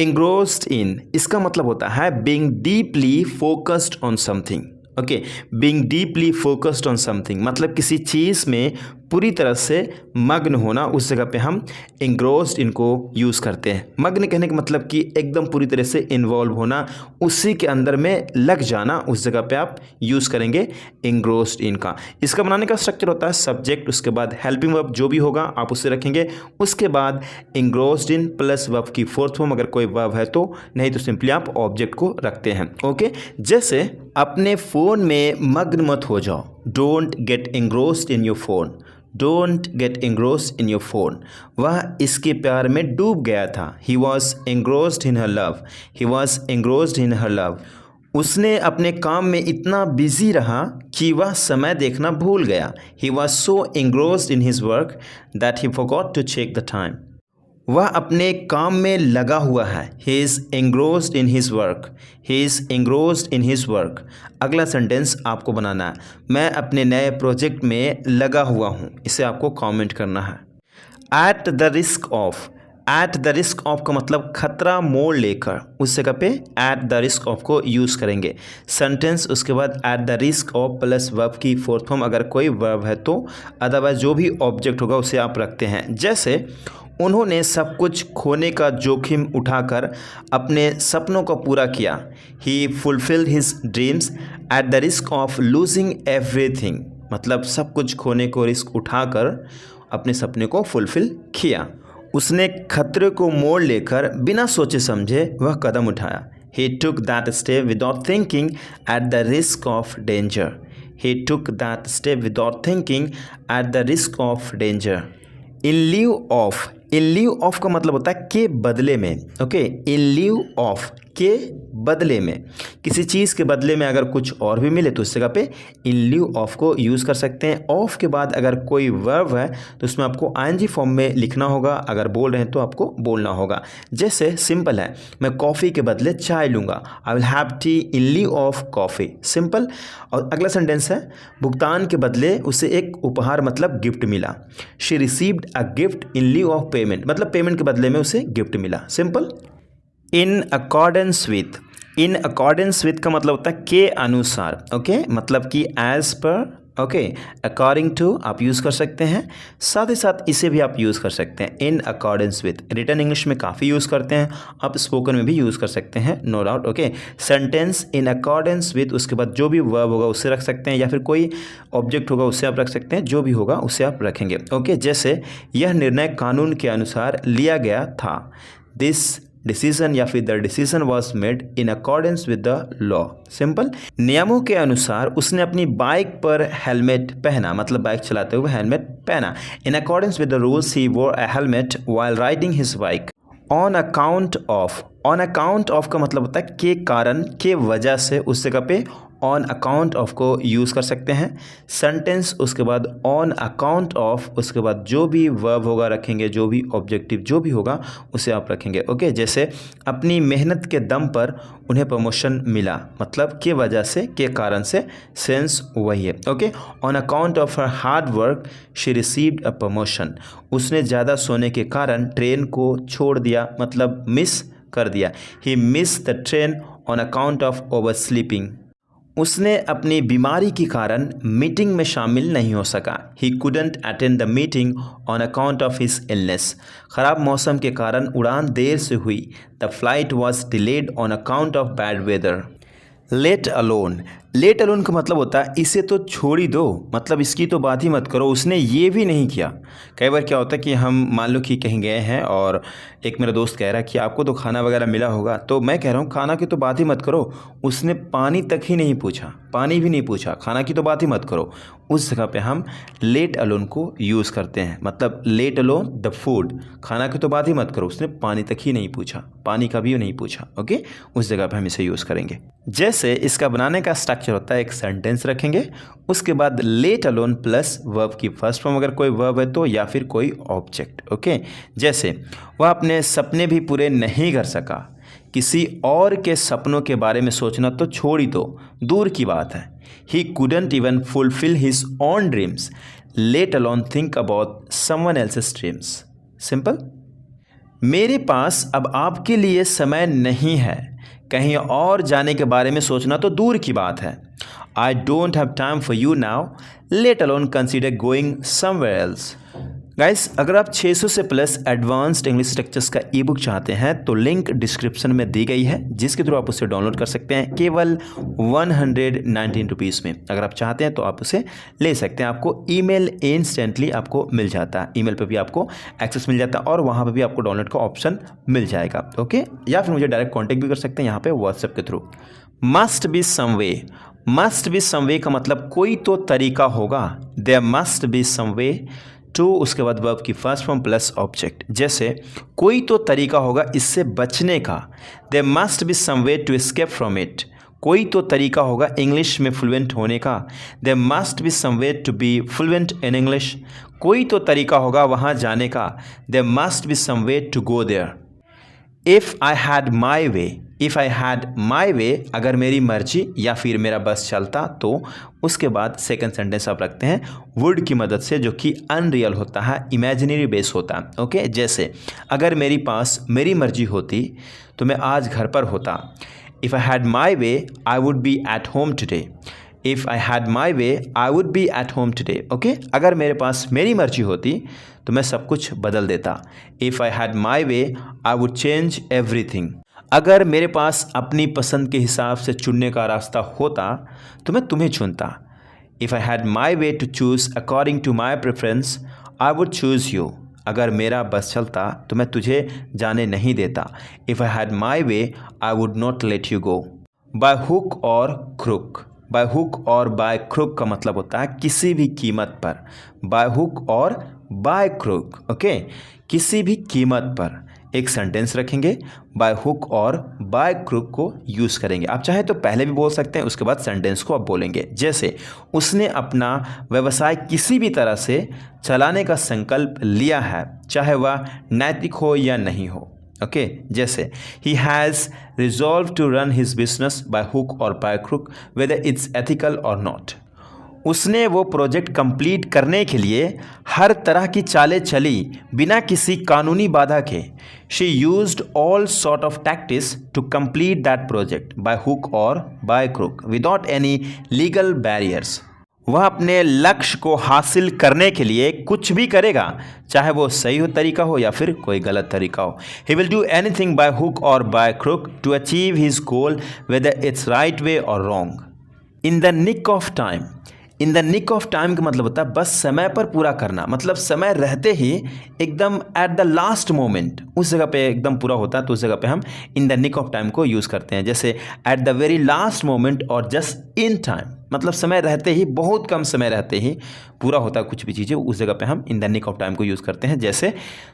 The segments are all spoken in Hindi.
engrossed in इसका मतलब होता है being deeply focused on something. Okay, being deeply focused on something मतलब किसी चीज़ में पूरी तरह से मग्न होना, उस जगह पे हम engrossed इनको यूज़ करते हैं। मग्न कहने का मतलब कि एकदम पूरी तरह से इन्वॉल्व होना, उसी के अंदर में लग जाना, उस जगह पे आप यूज़ करेंगे engrossed in का। इसका बनाने का स्ट्रक्चर होता है सब्जेक्ट, उसके बाद हेल्पिंग वर्ब जो भी होगा आप उससे रखेंगे, उसके बाद engrossed in प्लस वर्ब की फोर्थ फॉर्म, अगर कोई वर्ब है तो, नहीं तो सिंपली आप ऑब्जेक्ट को रखते हैं। ओके, जैसे अपने फ़ोन में मग्न मत हो जाओ, don't get engrossed in your phone, don't get engrossed in your phone। वह इसके प्यार में डूब गया था, he was engrossed in her love, he was engrossed in her love। उसने अपने काम में इतना बिजी रहा कि वह समय देखना भूल गया, he was so engrossed in his work that he forgot to check the time। वह अपने काम में लगा हुआ है, he is engrossed in his work, he is engrossed in his work। अगला सेंटेंस आपको बनाना है, मैं अपने नए प्रोजेक्ट में लगा हुआ हूँ, इसे आपको कमेंट करना है। Eight the risk of, eight the risk of का मतलब खतरा मोड़ लेकर, उस जगह पे एट द रिस्क ऑफ को यूज़ करेंगे। सेंटेंस उसके बाद eight the risk of plus verb की फोर्थ फॉर्म, अगर कोई वर्ब है तो, अदरवाइज जो भी ऑब्जेक्ट होगा उसे आप रखते हैं। जैसे उन्होंने सब कुछ खोने का जोखिम उठाकर अपने सपनों को पूरा किया, he fulfilled his dreams at the risk of losing everything मतलब सब कुछ खोने को रिस्क उठाकर अपने सपने को फुलफिल किया। उसने खतरे को मोड़ लेकर बिना सोचे समझे वह कदम उठाया, he took that step without thinking at the risk of danger, he took that step without thinking at the risk of danger। In leave of, in leave of का मतलब होता है के बदले में। ओके, इन लीव ऑफ के बदले में, किसी चीज़ के बदले में अगर कुछ और भी मिले तो उस जगह पे इन लीव ऑफ को यूज़ कर सकते हैं। ऑफ के बाद अगर कोई वर्ब है तो उसमें आपको आईएनजी फॉर्म में लिखना होगा, अगर बोल रहे हैं तो आपको बोलना होगा। जैसे सिंपल है, मैं कॉफ़ी के बदले चाय लूँगा, I will have T in leave of coffee, simple. और अगला सेंटेंस है, भुगतान के बदले उसे एक उपहार मतलब गिफ्ट मिला, she received a gift in leave of payment मतलब पेमेंट के बदले में उसे गिफ्ट मिला, simple. In accordance with, in accordance with का मतलब होता है के अनुसार। ओके, मतलब कि एज पर, ओके, अकॉर्डिंग टू आप यूज़ कर सकते हैं, साथ ही साथ इसे भी आप यूज़ कर सकते हैं in accordance with. Written English में काफ़ी यूज़ करते हैं, आप स्पोकन में भी यूज़ कर सकते हैं, no doubt. Okay, sentence in accordance with, उसके बाद जो भी वर्ब होगा उसे रख सकते हैं, या फिर कोई ऑब्जेक्ट होगा उससे आप रख सकते हैं, जो भी होगा उसे आप रखेंगे। ओके, जैसे यह निर्णय कानून के अनुसार लिया गया था, दिस डिसीजन या फिर the decision was made in accordance with the law, simple. नियमों के अनुसार उसने अपनी बाइक पर हेलमेट पहना मतलब बाइक चलाते हुए हेलमेट पहना, in accordance with the rules he wore a helmet while riding his bike. On account of, on account of का मतलब होता है के कारण, के वजह से, उस जगह पे ऑन अकाउंट ऑफ को यूज़ कर सकते हैं। सेंटेंस उसके बाद ऑन अकाउंट ऑफ, उसके बाद जो भी वर्ब होगा रखेंगे, जो भी ऑब्जेक्टिव जो भी होगा उसे आप रखेंगे। ओके, जैसे अपनी मेहनत के दम पर उन्हें प्रमोशन मिला मतलब के वजह से, के कारण से, सेंस वही है। Okay, on account of her hard work she received a promotion, उसने ज़्यादा सोने के कारण ट्रेन को छोड़ दिया मतलब मिस कर दिया, he miss the train on account of oversleeping. उसने अपनी बीमारी के कारण मीटिंग में शामिल नहीं हो सका, he couldn't attend the meeting on account of his illness. ख़राब मौसम के कारण उड़ान देर से हुई, the flight was delayed on account of bad weather. Let alone, let alone का मतलब होता है इसे तो छोड़ ही दो, मतलब इसकी तो बात ही मत करो, उसने ये भी नहीं किया। कई बार क्या होता है कि हम मान लो कि कहीं गए हैं और एक मेरा दोस्त कह रहा है कि आपको तो खाना वगैरह मिला होगा, तो मैं कह रहा हूँ खाना की तो बात ही मत करो, उसने पानी तक ही नहीं पूछा, पानी भी नहीं पूछा, खाना की तो बात ही मत करो, उस जगह पे हम लेट अलोन को यूज़ करते हैं। मतलब लेट अलोन द फूड, खाना की तो बात ही मत करो, उसने पानी तक ही नहीं पूछा, पानी का भी नहीं पूछा। ओके, उस जगह पे हम इसे यूज़ करेंगे। जैसे इसका बनाने का स्ट्रक्चर होता है, एक सेंटेंस रखेंगे, उसके बाद लेट अलोन प्लस वर्ब की फर्स्ट फॉर्म, अगर कोई वर्ब है तो, या फिर कोई ऑब्जेक्ट। ओके, जैसे वह अपने सपने भी पूरे नहीं कर सका, किसी और के सपनों के बारे में सोचना तो छोड़ ही दो, दूर की बात है। ही couldn't even fulfill his own dreams, let alone think about someone else's dreams, simple. मेरे पास अब आपके लिए समय नहीं है, कहीं और जाने के बारे में सोचना तो दूर की बात है। I don't have time for you now, let alone consider going somewhere else. Guys, अगर आप 600 से प्लस एडवांस्ड इंग्लिश स्ट्रक्चर्स का ई बुक चाहते हैं तो लिंक डिस्क्रिप्शन में दी गई है, जिसके थ्रू आप उसे डाउनलोड कर सकते हैं केवल 119 रुपीज़ में। अगर आप चाहते हैं तो आप उसे ले सकते हैं। आपको ईमेल इंस्टेंटली आपको मिल जाता है, ईमेल पे भी आपको एक्सेस मिल जाता है और वहाँ पे भी आपको डाउनलोड का ऑप्शन मिल जाएगा। ओके, या फिर मुझे डायरेक्ट कॉन्टैक्ट भी कर सकते हैं यहाँ पे व्हाट्सएप के थ्रू। Must be some way, must be some way का मतलब कोई तो तरीका होगा। There must be some way to, उसके बाद वर्ब की फर्स्ट फॉर्म प्लस ऑब्जेक्ट। जैसे कोई तो तरीका होगा इससे बचने का, there must be some way to escape from it. कोई तो तरीका होगा इंग्लिश में फ्लुएंट होने का, there must be some way to be fluent in English. कोई तो तरीका होगा वहाँ जाने का, there must be some way to go there. If I had my way, if I had my way, अगर मेरी मर्जी या फिर मेरा बस चलता तो, उसके बाद सेकंड सेंटेंस आप रखते हैं वुड की मदद से, जो कि अनरियल होता है, इमेजिनरी बेस होता है। ओके, जैसे अगर मेरी पास मेरी मर्जी होती तो मैं आज घर पर होता। If I had my way I would be at home today. If I had my way I would be at home today. Okay, अगर मेरे पास मेरी मर्जी होती तो मैं सब कुछ बदल देता। If I had my way I would change everything. अगर मेरे पास अपनी पसंद के हिसाब से चुनने का रास्ता होता तो मैं तुम्हें चुनता। If I had my way to choose according to my preference I would choose you. अगर मेरा बस चलता तो मैं तुझे जाने नहीं देता। If I had my way I would not let you go. Bye hook और क्रुक, बाय हुक और बाय क्रुक का मतलब होता है किसी भी कीमत पर। बाय हुक और बाय क्रुक, ओके, किसी भी कीमत पर। एक सेंटेंस रखेंगे, बाय हुक और बाय क्रुक को यूज़ करेंगे। आप चाहे तो पहले भी बोल सकते हैं, उसके बाद सेंटेंस को आप बोलेंगे। जैसे उसने अपना व्यवसाय किसी भी तरह से चलाने का संकल्प लिया है, चाहे वह नैतिक हो या नहीं हो। ओके, जैसे he has resolve to run his business by hook और by crook whether it's ethical और नॉट। उसने वो प्रोजेक्ट कंप्लीट करने के लिए हर तरह की चालें चली बिना किसी कानूनी बाधा के। She used all sort of tactics to complete that project by hook और by crook without any legal barriers. वह अपने लक्ष्य को हासिल करने के लिए कुछ भी करेगा, चाहे वो सही हो तरीका हो या फिर कोई गलत तरीका हो। He will do anything by hook और by crook to achieve his goal whether it's right way और wrong. In the nick of time, in the nick of time का मतलब होता है बस समय पर पूरा करना, मतलब समय रहते ही एकदम एट द लास्ट मोमेंट उस जगह पे एकदम पूरा होता है, तो उस जगह पे हम in the nick of time को यूज़ करते हैं। जैसे at the very last moment और जस्ट इन टाइम, मतलब समय रहते ही, बहुत कम समय रहते ही पूरा होता है कुछ भी चीज़ें, उस जगह पे हम in the nick of time को यूज़ करते हैं। जैसे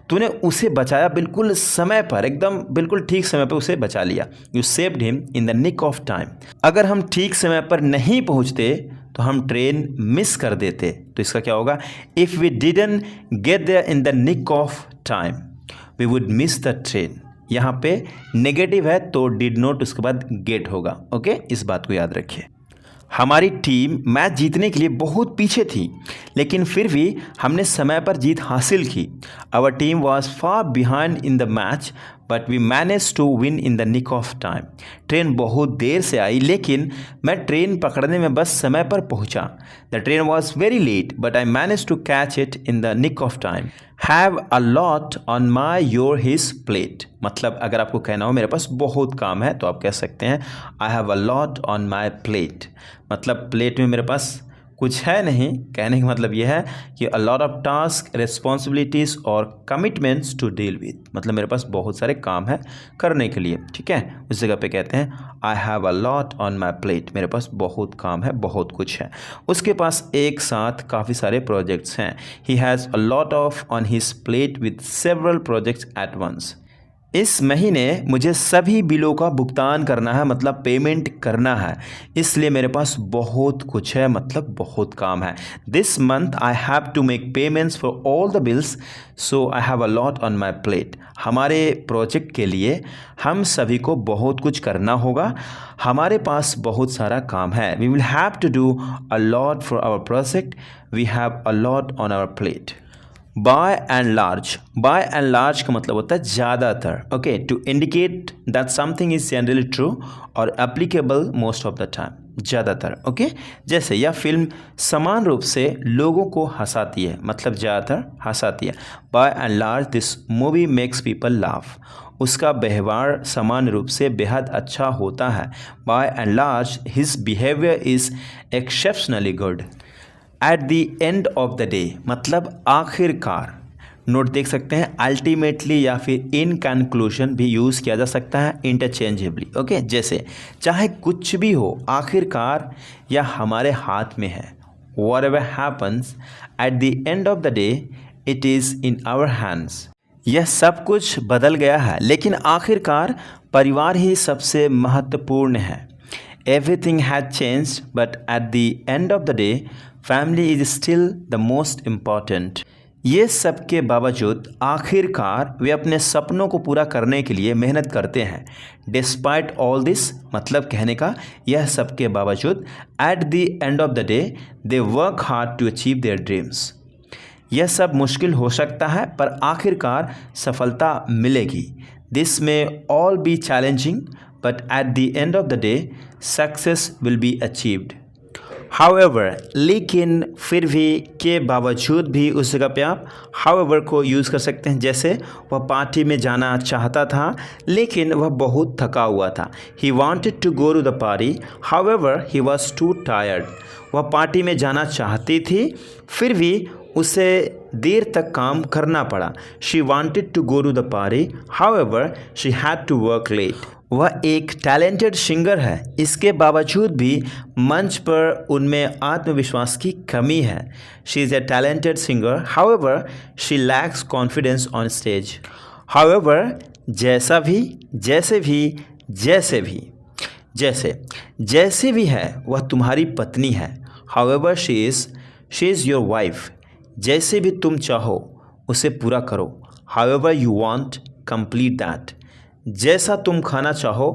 तूने उसे बचाया बिल्कुल समय पर, एकदम बिल्कुल ठीक समय पर उसे बचा लिया। You saved him in the nick of time. अगर हम ठीक समय पर नहीं पहुँचते तो हम ट्रेन मिस कर देते, तो इसका क्या होगा, if we didn't get there in the nick of time we would miss the train. यहाँ पे नेगेटिव है तो डिड नॉट उसके बाद गेट होगा। ओके, इस बात को याद रखिए। हमारी टीम मैच जीतने के लिए बहुत पीछे थी, लेकिन फिर भी हमने समय पर जीत हासिल की। Our team was far behind in the match but we manage to win in the nick of time. Train बहुत देर से आई, लेकिन मैं ट्रेन पकड़ने में बस समय पर पहुंचा। The train was very late but I manage to catch it in the nick of time. Have a lot on my your his plate, मतलब अगर आपको कहना हो मेरे पास बहुत काम है तो आप कह सकते हैं आई have a lot on my plate. मतलब प्लेट में मेरे पास कुछ है नहीं, कहने का मतलब यह है कि अ लॉट ऑफ टास्क, रिस्पॉन्सिबिलिटीज़ और कमिटमेंट्स टू डील विद, मतलब मेरे पास बहुत सारे काम है करने के लिए। ठीक है, उस जगह पे कहते हैं आई have a lot on my plate, मेरे पास बहुत काम है, बहुत कुछ है। उसके पास एक साथ काफ़ी सारे प्रोजेक्ट्स हैं। He has a lot of on his plate with several projects at once. इस महीने मुझे सभी बिलों का भुगतान करना है, मतलब पेमेंट करना है, इसलिए मेरे पास बहुत कुछ है, मतलब बहुत काम है। This month I have to make payments for all the bills so I have a lot on my plate. हमारे प्रोजेक्ट के लिए हम सभी को बहुत कुछ करना होगा, हमारे पास बहुत सारा काम है। We will have to do a lot for our project, we have a lot on our plate. By and large का मतलब होता है ज़्यादातर, okay, to indicate that something is generally true और applicable most of the time, ज़्यादातर, ओके। जैसे यह फिल्म समान रूप से लोगों को हंसाती है, मतलब ज़्यादातर हंसाती है। By and large this movie makes people laugh, उसका व्यवहार समान रूप से बेहद अच्छा होता है। By and large his behaviour is exceptionally good. At the end of the day मतलब आखिरकार, नोट देख सकते हैं, अल्टीमेटली या फिर इन कंक्लूजन भी यूज़ किया जा सकता है इंटरचेंजेबली, ओके। जैसे चाहे कुछ भी हो, आखिरकार यह हमारे हाथ में है। Whatever happens at the end of the day, it is in our hands. यह सब कुछ बदल गया है, लेकिन आखिरकार परिवार ही सबसे महत्वपूर्ण है। Everything had changed, but at the end of the day, family is still the most important. ये सब के बावजूद आखिरकार वे अपने सपनों को पूरा करने के लिए मेहनत करते हैं। Despite all this मतलब कहने का यह सब के बावजूद, at the end of the day, they work hard to achieve their dreams. यह सब मुश्किल हो सकता है पर आखिरकार सफलता मिलेगी। This may all be challenging, but at the end of the day, success will be achieved. However, लेकिन फिर भी, के बावजूद भी उस जगह पे आप however को यूज़ कर सकते हैं। जैसे वह पार्टी में जाना चाहता था लेकिन वह बहुत थका हुआ था। He wanted to go to the party, however he was too tired. वह पार्टी में जाना चाहती थी, फिर भी उसे देर तक काम करना पड़ा। She wanted to go to the party, however she had to work late. वह एक टैलेंटेड सिंगर है, इसके बावजूद भी मंच पर उनमें आत्मविश्वास की कमी है। She is a talented singer, however she lakhs confidence on stage. However जैसा भी, जैसे भी है वह तुम्हारी पत्नी है। However she is your wife. जैसे भी तुम चाहो उसे पूरा करो। However you want complete that. जैसा तुम खाना चाहो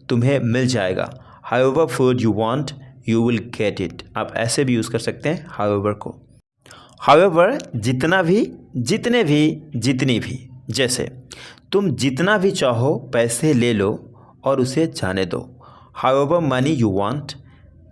तुम्हें मिल जाएगा। However food you want you will get it. आप ऐसे भी यूज़ कर सकते हैं हाउएवर को। हाउएवर जितना भी, जितने भी, जितनी भी। जैसे तुम जितना भी चाहो पैसे ले लो और उसे जाने दो। However money you want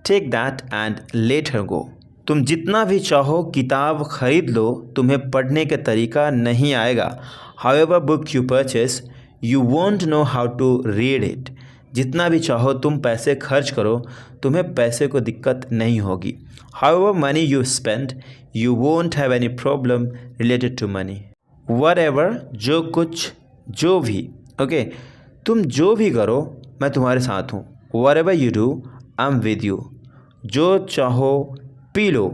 take that and let her go. तुम जितना भी चाहो किताब खरीद लो, तुम्हें पढ़ने का तरीका नहीं आएगा। However book you purchase you won't know how to read it. जितना भी चाहो तुम पैसे खर्च करो, तुम्हें पैसे को दिक्कत नहीं होगी। However money you spend you won't have any problem related to money. Whatever जो कुछ, जो भी, ओके, तुम जो भी करो मैं तुम्हारे साथ हूँ। Whatever you do I am with you. जो चाहो पी लो,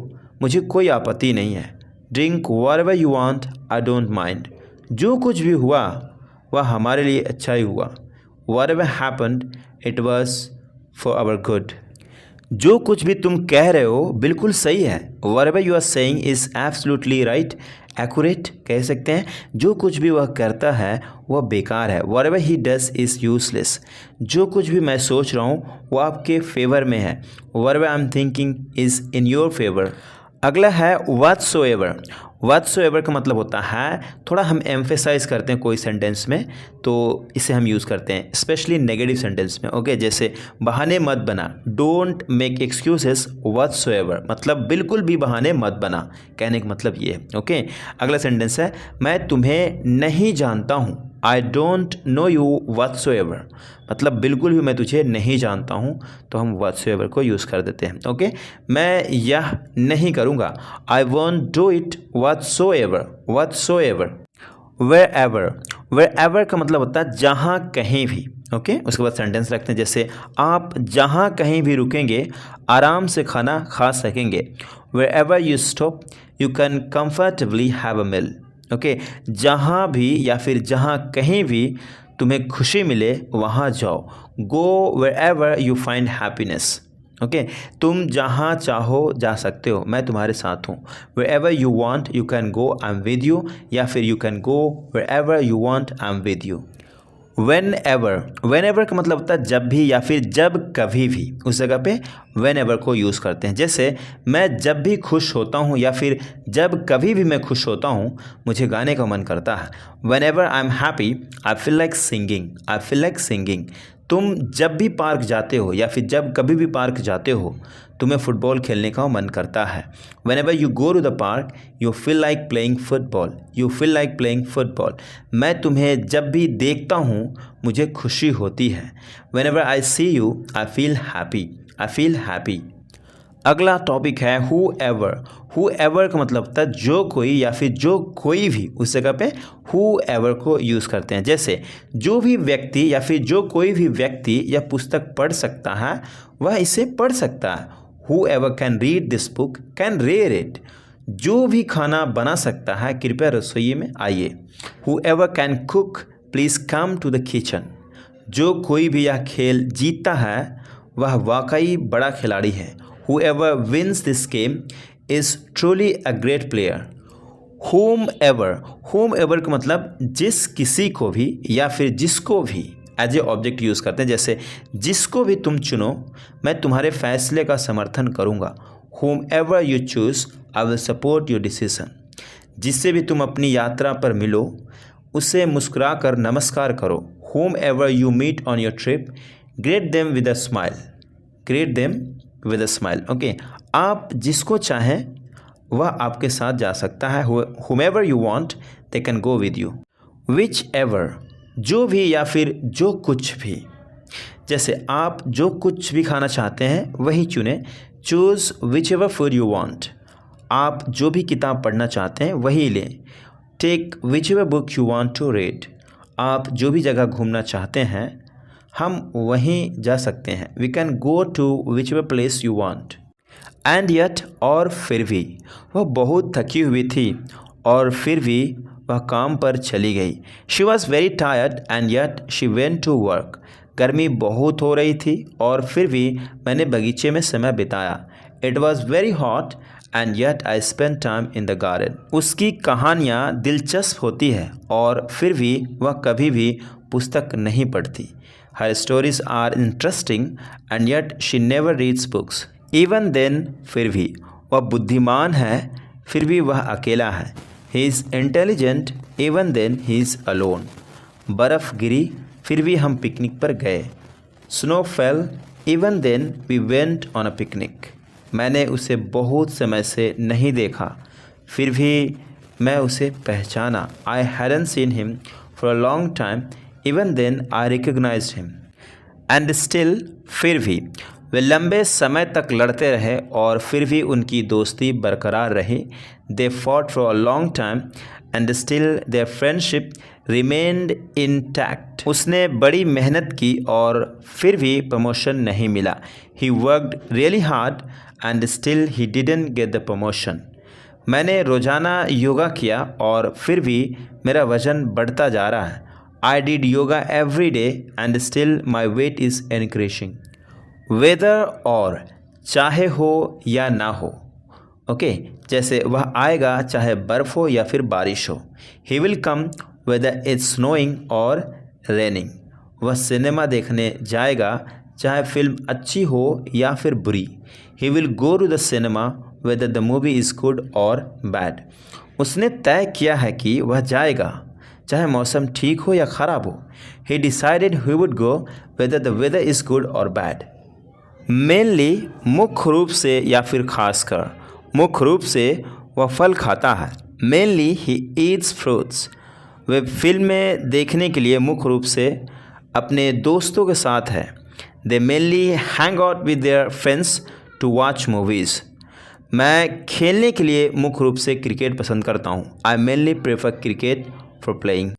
मुझे कोई आपत्ति नहीं है। Drink whatever you want I don't mind. जो कुछ भी हुआ वह हमारे लिए अच्छा ही हुआ। Whatever happened, it was for our good. जो कुछ भी तुम कह रहे हो बिल्कुल सही है। Whatever you are saying is absolutely right, accurate कह सकते हैं। जो कुछ भी वह करता है वह बेकार है। Whatever he does is useless. जो कुछ भी मैं सोच रहा हूँ वो आपके फेवर में है। Whatever I'm thinking is in your favor. अगला है whatsoever। whatsoever का मतलब होता है, थोड़ा हम एम्फेसाइज करते हैं कोई सेंटेंस में तो इसे हम यूज़ करते हैं स्पेशली नेगेटिव सेंटेंस में, ओके। जैसे बहाने मत बना, डोंट मेक एक्सक्यूजेस whatsoever मतलब बिल्कुल भी बहाने मत बना, कहने का मतलब ये है, ओके। अगला सेंटेंस है मैं तुम्हें नहीं जानता हूँ। I don't know you whatsoever मतलब बिल्कुल भी मैं तुझे नहीं जानता हूँ, तो हम whatsoever को यूज़ कर देते हैं, ओके। मैं यह नहीं करूँगा, I want do it whatsoever। wherever का मतलब होता है जहाँ कहीं भी, ओके। उसके बाद सेंटेंस रखते हैं जैसे आप जहाँ कहीं भी रुकेंगे आराम से खाना खा सकेंगे। wherever you stop you can comfortably have a meal, okay. जहाँ भी या फिर जहाँ कहीं भी तुम्हें खुशी मिले वहाँ जाओ। गो wherever you find happiness, okay. तुम जहाँ चाहो जा सकते हो, मैं तुम्हारे साथ हूँ। wherever you want you can go, I'm with you, या फिर you can go wherever you want, I'm with you। whenever का मतलब होता है जब भी या फिर जब कभी भी, उस जगह पे whenever को यूज़ करते हैं। जैसे मैं जब भी खुश होता हूँ या फिर जब कभी भी मैं खुश होता हूँ मुझे गाने का मन करता है। whenever I am happy I feel like singing, I feel like singing। तुम जब भी पार्क जाते हो या फिर जब कभी भी पार्क जाते हो तुम्हें फ़ुटबॉल खेलने का मन करता है। Whenever you go to the park you feel like playing football, you feel like playing football। मैं तुम्हें जब भी देखता हूँ मुझे खुशी होती है। Whenever I see you I feel happy, I feel happy। अगला टॉपिक है whoever। whoever का मतलब होता है जो कोई या फिर जो कोई भी, उस जगह पे whoever को यूज़ करते हैं। जैसे जो भी व्यक्ति या फिर जो कोई भी व्यक्ति यह पुस्तक पढ़ सकता है वह इसे पढ़ सकता है। whoever can read this book can read it। जो भी खाना बना सकता है कृपया रसोई में आइए। whoever can cook please come to the kitchen। जो कोई भी यह खेल जीतता है वह वाकई बड़ा खिलाड़ी है। whoever wins this game is truly a great player। whomever का मतलब जिस किसी को भी या फिर जिसको भी एज ए ऑब्जेक्ट यूज़ करते हैं। जैसे जिसको भी तुम चुनो मैं तुम्हारे फैसले का समर्थन करूँगा। whomever you choose I will support your decision। जिससे भी तुम अपनी यात्रा पर मिलो उसे मुस्कुरा कर नमस्कार करो। whomever you meet on your trip greet them with a smile, greet them with a smile। Okay, आप जिसको चाहें वह आपके साथ जा सकता है। whomever you want they can go with you। whichever जो भी या फिर जो कुछ भी। जैसे आप जो कुछ भी खाना चाहते हैं वही चुनें। Choose whichever food you want। आप जो भी किताब पढ़ना चाहते हैं वही लें। Take whichever book you want to read। आप जो भी जगह घूमना चाहते हैं हम वहीं जा सकते हैं। We can go to whichever place you want। And yet और फिर भी वह बहुत थकी हुई थी और फिर भी वह काम पर चली गई। She was very tired and yet she went to work। गर्मी बहुत हो रही थी और फिर भी मैंने बगीचे में समय बिताया। It was very hot and yet I spent time in the garden। उसकी कहानियाँ दिलचस्प होती है और फिर भी वह कभी भी पुस्तक नहीं पढ़ती। Her stories are interesting and yet she never reads books। Even then फिर भी वह बुद्धिमान है फिर भी वह अकेला है। He is intelligent even then he is alone। बर्फ़ गिरी फिर भी हम पिकनिक पर गए। Snow fell even then we went on a picnic। मैंने उसे बहुत समय से नहीं देखा फिर भी मैं उसे पहचाना। I hadn't seen him for a long time even then I recognized him। And still फिर भी वे लंबे समय तक लड़ते रहे और फिर भी उनकी दोस्ती बरकरार रही। They fought for a long time and still their friendship remained intact। उसने बड़ी मेहनत की और फिर भी प्रमोशन नहीं मिला। He worked really hard and still he didn't get the promotion। मैंने रोज़ाना योगा किया और फिर भी मेरा वज़न बढ़ता जा रहा है। I did yoga every day and still my weight is increasing। Whether और चाहे हो या ना हो। ओके, जैसे वह आएगा चाहे बर्फ़ हो या फिर बारिश हो। He will come whether it's snowing or raining। वह सिनेमा देखने जाएगा चाहे फिल्म अच्छी हो या फिर बुरी। He will go to the cinema whether the movie is good or bad। उसने तय किया है कि वह जाएगा चाहे मौसम ठीक हो या ख़राब हो। He decided he would go whether the weather is good or bad। Mainly मुख्य रूप से या फिर खासकर मुख्य रूप से वह फल खाता है। Mainly he eats fruits. वे फिल्में देखने के लिए मुख्य रूप से अपने दोस्तों के साथ है। They mainly hang out with their friends to watch movies. मैं खेलने के लिए मुख्य रूप से क्रिकेट पसंद करता हूँ। I mainly prefer cricket for playing.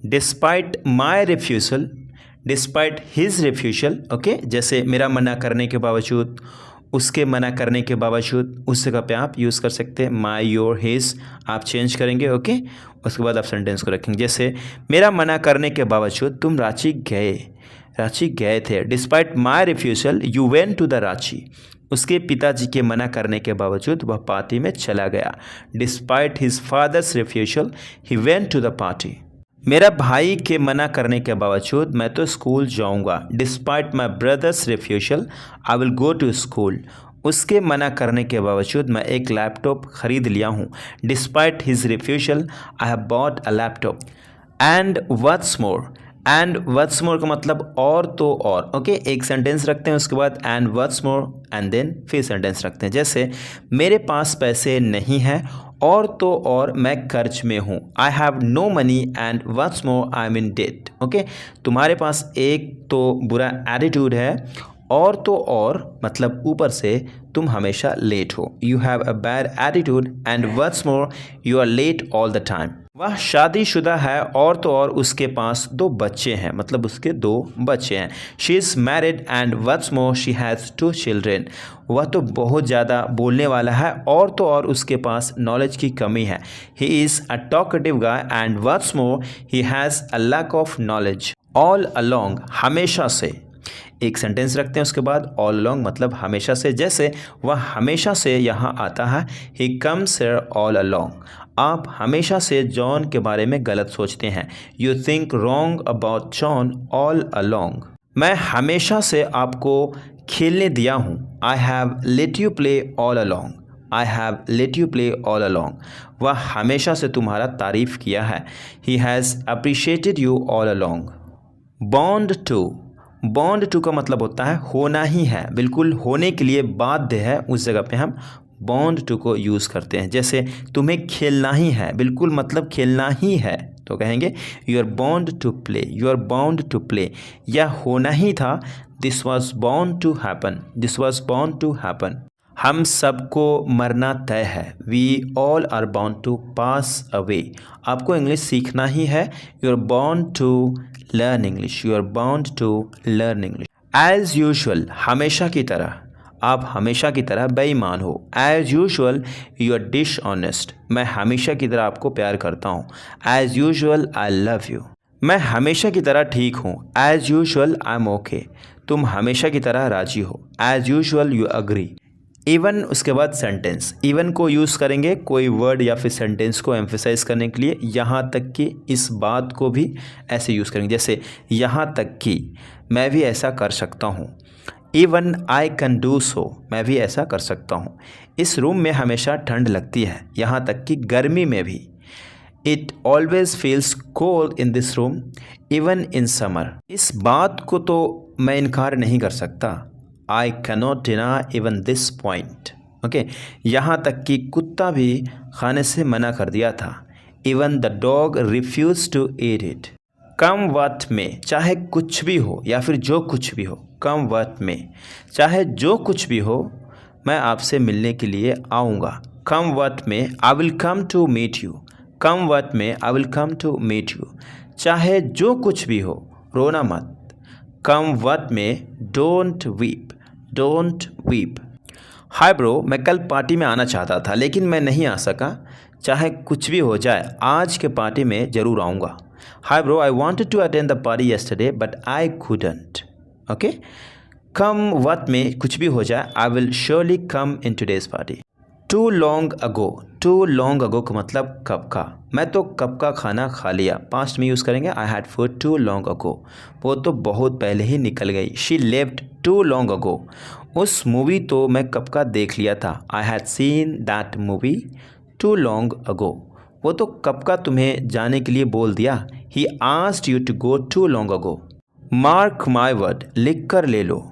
Despite my refusal, despite his refusal. Okay, जैसे मेरा मना करने के बावजूद, उसके मना करने के बावजूद, उस जगह पे आप यूज़ कर सकते हैं माई, योर, हिज आप चेंज करेंगे। ओके, उसके बाद आप सेंटेंस को रखेंगे। जैसे मेरा मना करने के बावजूद तुम रांची गए थे। Despite my refusal you went to the Ranchi. उसके पिताजी के मना करने के बावजूद वह पार्टी में चला गया। Despite his father's refusal he went to the party. मेरा भाई के मना करने के बावजूद मैं तो स्कूल जाऊंगा। Despite my brother's refusal I will go to school. उसके मना करने के बावजूद मैं एक लैपटॉप ख़रीद लिया हूँ। Despite his refusal I have bought a laptop. And what's more, and what's मोर का मतलब और तो और। ओके, एक सेंटेंस रखते हैं, उसके बाद and what's more and then फिर सेंटेंस रखते हैं। जैसे मेरे पास पैसे नहीं हैं और तो और मैं कर्ज में हूँ। I have no money and what's more I am in debt. Okay, तुम्हारे पास एक तो बुरा एटीट्यूड है और तो और मतलब ऊपर से तुम हमेशा लेट हो। You have a bad attitude and what's more you are late all the time. वह शादीशुदा है और तो और उसके पास 2 बच्चे हैं, मतलब उसके 2 बच्चे हैं। She is married and what's more she has 2 children. वह तो बहुत ज़्यादा बोलने वाला है और तो और उसके पास नॉलेज की कमी है। He is a talkative guy and what's more he has a lack of knowledge. All along हमेशा से, एक सेंटेंस रखते हैं, उसके बाद ऑल अलोंग मतलब हमेशा से। जैसे वह हमेशा से यहाँ आता है। He comes here all along. आप हमेशा से जॉन के बारे में गलत सोचते हैं। You think wrong about John all along. मैं हमेशा से आपको खेलने दिया हूँ। I have let you play all along. I have let you play all along. वह हमेशा से तुम्हारा तारीफ़ किया है। He has appreciated you all along. Bond to, bond to का मतलब होता है होना ही है, बिल्कुल होने के लिए बाध्य है, उस जगह पे हम बॉन्ड टू को यूज़ करते हैं। जैसे तुम्हें खेलना ही है, बिल्कुल मतलब खेलना ही है, तो कहेंगे you are bond to play. You are bond to play, यह होना ही था। This was bond to happen. This was bond to happen. हम सबको मरना तय है। We all are bound to pass away. आपको इंग्लिश सीखना ही है। You are bound to learn English. You are bound to learn English. As usual हमेशा की तरह, आप हमेशा की तरह बेईमान हो। As usual you are dishonest. मैं हमेशा की तरह आपको प्यार करता हूँ। As usual I love you. मैं हमेशा की तरह ठीक हूँ। As usual I am okay. तुम हमेशा की तरह राजी हो। As usual you agree. Even उसके बाद सेंटेंस, इवन को यूज़ करेंगे कोई वर्ड या फिर सेंटेंस को एम्फेसाइज करने के लिए। यहाँ तक कि इस बात को भी ऐसे यूज़ करेंगे, जैसे यहाँ तक कि मैं भी ऐसा कर सकता हूँ। Even I can do so, मैं भी ऐसा कर सकता हूँ। इस रूम में हमेशा ठंड लगती है, यहाँ तक कि गर्मी में भी। It always feels cold in this room even in summer. इस बात को तो मैं इनकार नहीं कर सकता। I cannot deny even this point. Okay, यहाँ तक कि कुत्ता भी खाने से मना कर दिया था। Even the dog refuse to eat it. कम वक्त में, चाहे कुछ भी हो या फिर जो कुछ भी हो, कम वक्त में चाहे जो कुछ भी हो, मैं आपसे मिलने के लिए आऊँगा। कम वक्त में I will come to meet you. कम वक्त में I will come to meet you. चाहे जो कुछ भी हो, रोना मत। कम वक्त में don't weep. Don't weep. Hi bro, मैं कल पार्टी में आना चाहता था लेकिन मैं नहीं आ सका। चाहे कुछ भी हो जाए, आज के पार्टी में ज़रूर आऊँगा। Hi bro, I wanted to attend the party yesterday but I couldn't. Okay, कम वक्त में कुछ भी हो जाए, I will surely come in today's party. Too long ago. Too long ago का मतलब कब का। मैं तो कब का खाना खा लिया। पास्ट में यूज़ करेंगे I had food too long ago. वो तो बहुत पहले ही निकल गई। She left too long ago. उस मूवी तो मैं कब का देख लिया था। I had seen that movie too long ago. वो तो कब का तुम्हें जाने के लिए बोल दिया। He asked you to go too long ago. Mark my word, लिख कर ले लो।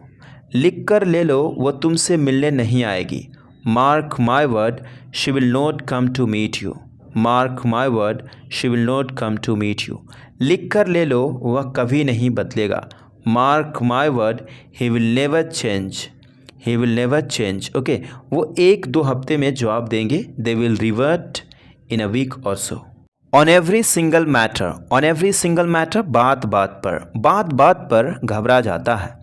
लिख कर ले लो, वो तुमसे मिलने नहीं आएगी। Mark my word, she will not come to meet you. Mark my word, she will not come to meet you. लिख कर ले लो, वह कभी नहीं बदलेगा। Mark my word, he will never change. He will never change. Okay, वो 1-2 हफ्ते में जवाब देंगे। They will revert in a week और so. On every single matter. On every single matter, बात बात पर। बात बात पर घबरा जाता है।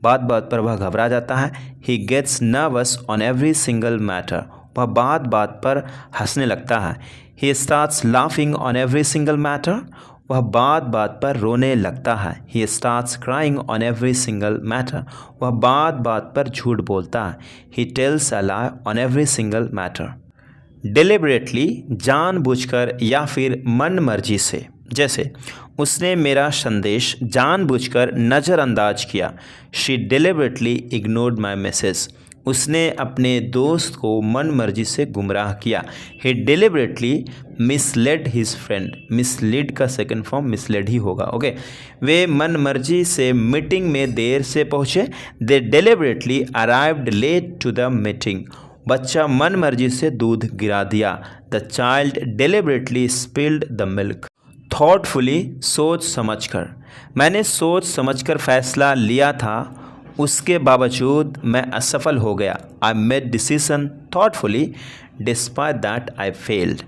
बात बात पर वह घबरा जाता है। He gets nervous on every single matter. वह बात बात पर हंसने लगता है। He starts laughing on every single matter. वह बात बात पर रोने लगता है। He starts crying on every single matter. वह बात बात पर झूठ बोलता है। He tells a lie on every single matter. Deliberately, जानबूझकर या फिर मन मर्जी से। जैसे उसने मेरा संदेश जानबूझकर नज़रअंदाज किया। She deliberately ignored my message. उसने अपने दोस्त को मन मर्जी से गुमराह किया। He deliberately misled his friend. Mislead का सेकंड फॉर्म मिसलेड ही होगा। ओके, वे मन मर्जी से मीटिंग में देर से पहुँचे। They deliberately arrived late to the meeting. बच्चा मन मर्जी से दूध गिरा दिया। The child deliberately spilled the milk. Thoughtfully, सोच समझकर। मैंने सोच समझकर फैसला लिया था, उसके बावजूद मैं असफल हो गया। I made decision thoughtfully despite that I failed.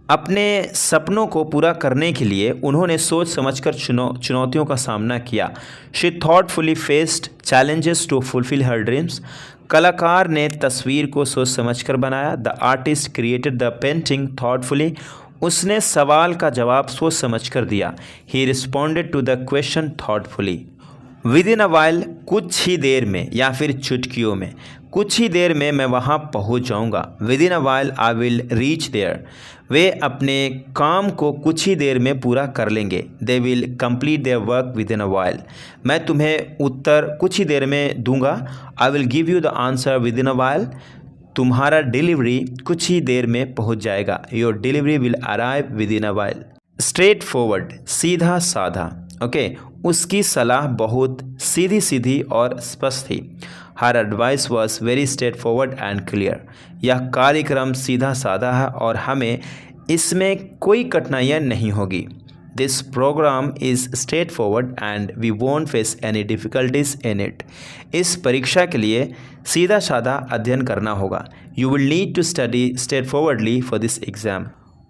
अपने सपनों को पूरा करने के लिए उन्होंने सोच समझकर चुनौतियों का सामना किया। She thoughtfully faced challenges to fulfil her dreams. कलाकार ने तस्वीर को सोच समझकर बनाया। The artist created the painting thoughtfully. उसने सवाल का जवाब सोच समझकर दिया। He responded to the question thoughtfully. Within a while, कुछ ही देर में या फिर चुटकियों में। कुछ ही देर में मैं वहाँ पहुँच जाऊँगा। Within a while I will reach there. वे अपने काम को कुछ ही देर में पूरा कर लेंगे। They will complete their work with in a while. मैं तुम्हें उत्तर कुछ ही देर में दूंगा। I will give you the answer with in a while. तुम्हारा डिलीवरी कुछ ही देर में पहुंच जाएगा। Your delivery will arrive with in a while. Straight forward, सीधा साधा। ओके, उसकी सलाह बहुत सीधी सीधी और स्पष्ट थी। हर advice was very straight forward and clear. यह कार्यक्रम सीधा साधा है और हमें इसमें कोई कठिनाइयाँ नहीं होगी। This program is straight forward and we won't face any difficulties in it. इस परीक्षा के लिए सीधा साधा अध्ययन करना होगा। You will need to study straight forwardly for this exam.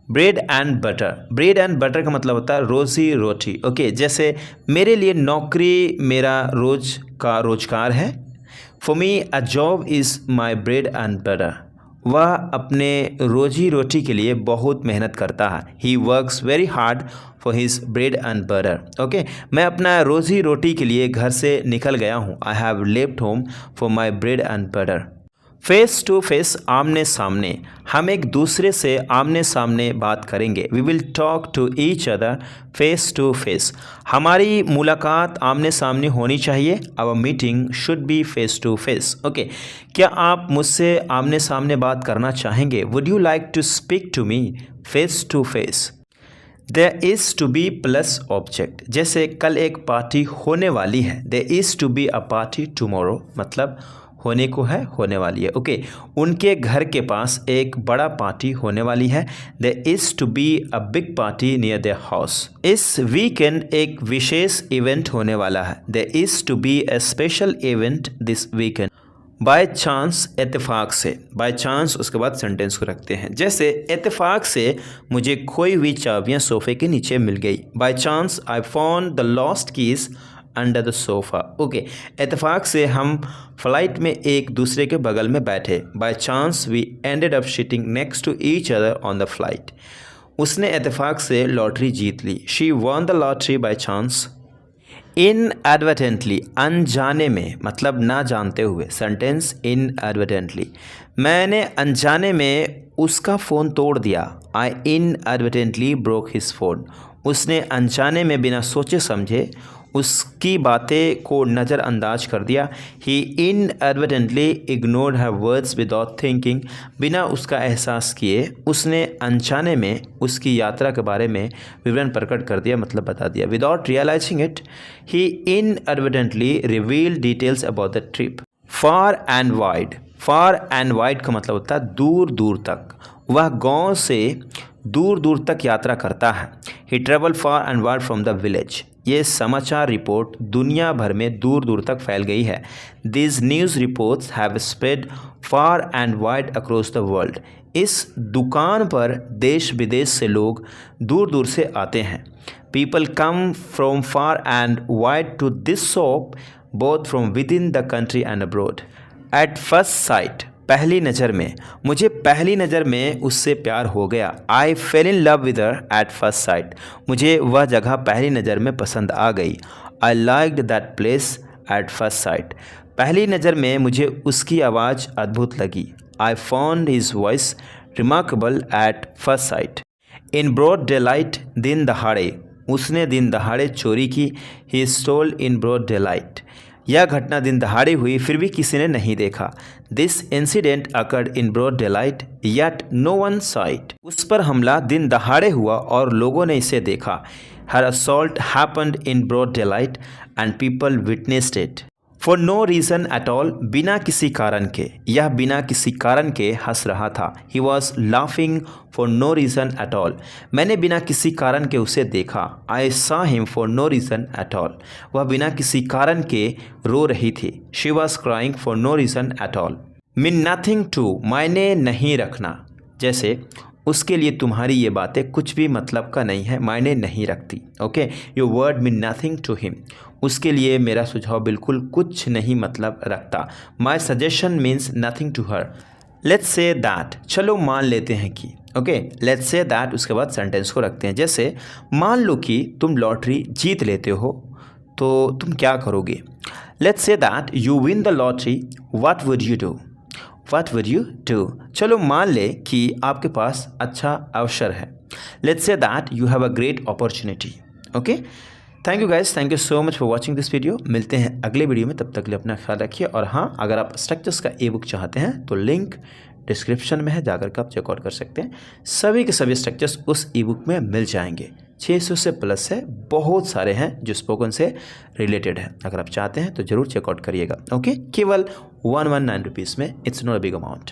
Bread and butter. Bread and butter का मतलब होता है रोज़ी रोटी। ओके, जैसे मेरे लिए नौकरी मेरा रोज़ का रोजगार है। For me a job is my bread and butter. वह अपने रोजी रोटी के लिए बहुत मेहनत करता है। He works very hard for his bread and butter. Okay, मैं अपना रोजी रोटी के लिए घर से निकल गया हूँ। I have left home for my bread and butter. Face to face, आमने सामने। हम एक दूसरे से आमने सामने बात करेंगे। We will talk to each other face to face. हमारी मुलाकात आमने सामने होनी चाहिए। Our meeting should be face to face. Okay, क्या आप मुझसे आमने सामने बात करना चाहेंगे? Would you like to speak to me face to face? There is to be plus object. जैसे कल एक पार्टी होने वाली है। There is to be a party tomorrow, मतलब होने को है, होने वाली है। ओके, उनके घर के पास एक बड़ा पार्टी होने वाली है। There is to be a big party near their house. इस वीकेंड एक विशेष इवेंट होने वाला है। There is to be a special event this weekend. By chance, इत्तेफाक से। बाय चांस उसके बाद सेंटेंस को रखते हैं। जैसे इत्तेफाक से मुझे खोई हुई चाबियाँ सोफ़े के नीचे मिल गई। By chance I found the lost keys under the sofa. Okay, इत्तेफाक से हम फ्लाइट में एक दूसरे के बगल में बैठे। By chance we ended up sitting next to each other on the flight. उसने इत्तेफाक से लॉटरी जीत ली। She won the lottery by chance. Inadvertently, अनजाने में, मतलब ना जानते हुए। Sentence inadvertently. मैंने अनजाने में उसका फ़ोन तोड़ दिया। I inadvertently broke his phone. उसने अनजाने में बिना सोचे समझे उसकी बातें को नज़रअंदाज कर दिया। He inadvertently ignored her words without thinking. बिना उसका एहसास किए उसने अनजाने में उसकी यात्रा के बारे में विवरण प्रकट कर दिया, मतलब बता दिया। Without realising it he inadvertently revealed details about the trip. Far and wide. Far and wide का मतलब होता है दूर दूर तक। वह गांव से दूर दूर तक यात्रा करता है। He travel far and wide from the village. ये समाचार रिपोर्ट दुनिया भर में दूर दूर तक फैल गई है। These news reports have spread far and wide across the world. इस दुकान पर देश विदेश से लोग दूर दूर से आते हैं। People come from far and wide to this shop both from with in the country and abroad. At first sight, पहली नज़र में। मुझे पहली नज़र में उससे प्यार हो गया। I fell in love with her at first sight. मुझे वह जगह पहली नज़र में पसंद आ गई। I liked that place at first sight. पहली नज़र में मुझे उसकी आवाज़ अद्भुत लगी। I found his voice remarkable at first sight. In broad day light, दिन दहाड़े, उसने दिन दहाड़े चोरी की। He stole in broad day light, यह घटना दिन दहाड़े हुई फिर भी किसी ने नहीं देखा। This incident occurred in broad day light yet no one saw it, उस पर हमला दिन दहाड़े हुआ और लोगों ने इसे देखा। Her assault happened in broad day light and people witnessed it. For no reason at all, बिना किसी कारण के, यह बिना किसी कारण के हंस रहा था। He was laughing for no reason at all, मैंने बिना किसी कारण के उसे देखा। I saw him for no reason at all, वह बिना किसी कारण के रो रही थी। She was crying for no reason at all. Mean nothing to, मायने नहीं रखना, जैसे उसके लिए तुम्हारी ये बातें कुछ भी मतलब का नहीं है, मायने नहीं रखती। Okay, your word mean nothing to him, उसके लिए मेरा सुझाव बिल्कुल कुछ नहीं मतलब रखता। My suggestion means nothing to her. Let's say that, चलो मान लेते हैं कि, ओके, लेट्स से दैट, उसके बाद सेंटेंस को रखते हैं। जैसे मान लो कि तुम लॉटरी जीत लेते हो तो तुम क्या करोगे। Let's say that you win the lottery, what would you do, what would you do. चलो मान ले कि आपके पास अच्छा अवसर है। Let's say that you have a great opportunity. Okay, thank you guys, thank you so much for watching this video. मिलते हैं अगले वीडियो में, तब तक के लिए अपना ख्याल रखिए। और हाँ, अगर आप स्ट्रक्चर्स का ई बुक चाहते हैं तो लिंक डिस्क्रिप्शन में है, जाकर के आप चेकआउट कर सकते हैं। सभी के सभी स्ट्रक्चर्स उस ई बुक में मिल जाएंगे। 600 से प्लस है, बहुत सारे हैं जो स्पोकन से रिलेटेड है। अगर आप चाहते हैं तो ज़रूर चेकआउट करिएगा। ओके, केवल 119 रुपीज़ में, it's not a big amount.